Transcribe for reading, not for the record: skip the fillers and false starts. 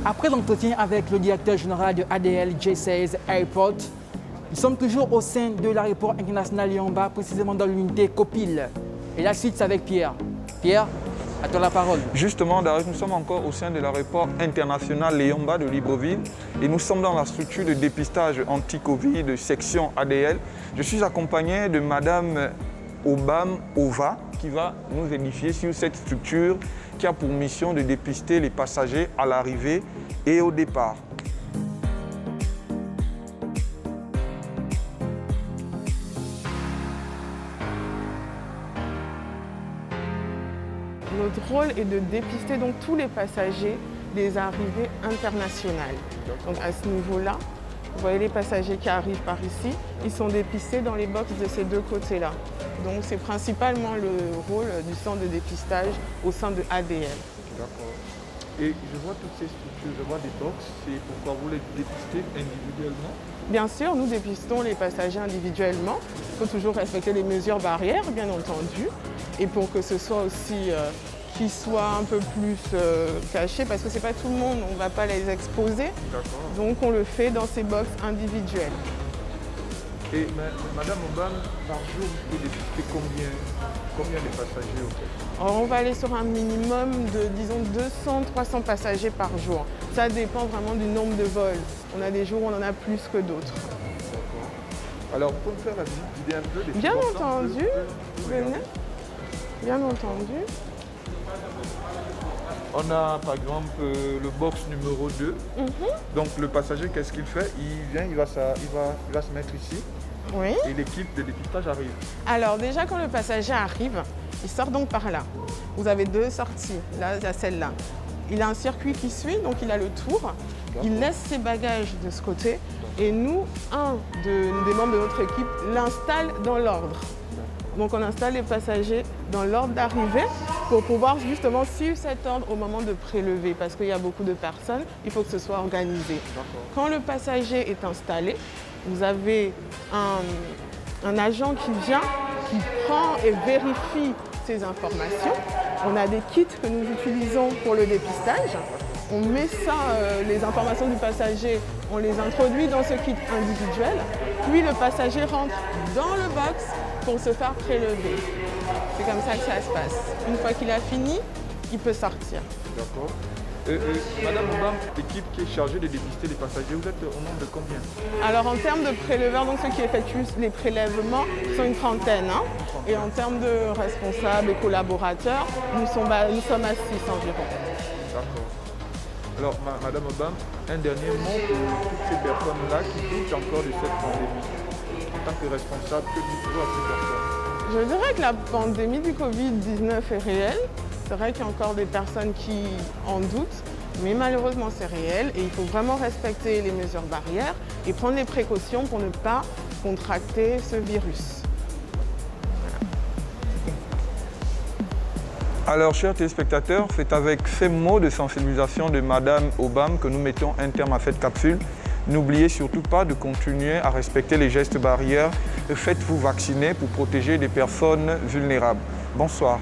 Après l'entretien avec le directeur général de ADL J16 Airport, nous sommes toujours au sein de l'aéroport international Yamba, précisément dans l'unité Copil. Et la suite, c'est avec Pierre. Pierre, à toi la parole. Justement, Darius, nous sommes encore au sein de l'aéroport international Yamba de Libreville et nous sommes dans la structure de dépistage anti-Covid de section ADL. Je suis accompagné de Madame Obam Ova qui va nous édifier sur cette structure qui a pour mission de dépister les passagers à l'arrivée et au départ. Notre rôle est de dépister donc tous les passagers des arrivées internationales. Donc à ce niveau-là, vous voyez les passagers qui arrivent par ici, ils sont dépistés dans les box de ces deux côtés-là. Donc c'est principalement le rôle du centre de dépistage au sein de ADL. D'accord. Et je vois toutes ces structures, je vois des box, c'est pourquoi vous les dépistez individuellement? Bien sûr, nous dépistons les passagers individuellement. Il faut toujours respecter les mesures barrières, bien entendu. Et pour que ce soit aussi qu'ils soient un peu plus cachés, parce que ce n'est pas tout le monde, on ne va pas les exposer. Donc on le fait dans ces box individuelles. Et Madame Obam, par jour, vous pouvez dépister combien de passagers au fait? Alors, on va aller sur un minimum de, disons, 200-300 passagers par jour. Ça dépend vraiment du nombre de vols. On a des jours où on en a plus que d'autres. Alors, vous pouvez me faire la visite guidée un peu des Bien petits entendu, venez. Bien entendu. On a par exemple le box numéro 2. Donc le passager, qu'est-ce qu'il fait? Il vient, il va se mettre ici. Oui. Et l'équipe de dépistage arrive. Alors déjà quand le passager arrive, il sort donc par là. Vous avez deux sorties, là il y a celle-là. Il a un circuit qui suit, donc il a le tour. Il laisse ses bagages de ce côté et nous, un des membres de notre équipe l'installe dans l'ordre. Donc on installe les passagers dans l'ordre d'arrivée pour pouvoir justement suivre cet ordre au moment de prélever parce qu'il y a beaucoup de personnes, il faut que ce soit organisé. Quand le passager est installé, vous avez un agent qui vient, qui prend et vérifie ces informations. On a des kits que nous utilisons pour le dépistage. On met ça, les informations du passager, on les introduit dans ce kit individuel. Puis le passager rentre dans le box pour se faire prélever. C'est comme ça que ça se passe. Une fois qu'il a fini, il peut sortir. D'accord. Madame Obam, l'équipe qui est chargée de dépister les passagers, vous êtes au nombre de combien? Alors en termes de préleveurs, donc ceux qui effectuent les prélèvements sont une trentaine. Et en termes de responsables et collaborateurs, nous sommes à 6 environ. D'accord. Alors Madame Obam, un dernier mot pour toutes ces personnes-là qui doutent encore de cette pandémie. En tant que responsable, que dites-vous à ces personnes? Je dirais que la pandémie du Covid-19 est réelle. C'est vrai qu'il y a encore des personnes qui en doutent, mais malheureusement c'est réel et il faut vraiment respecter les mesures barrières et prendre les précautions pour ne pas contracter ce virus. Alors, chers téléspectateurs, c'est avec ces mots de sensibilisation de Madame Obam que nous mettons un terme à cette capsule. N'oubliez surtout pas de continuer à respecter les gestes barrières et faites-vous vacciner pour protéger des personnes vulnérables. Bonsoir.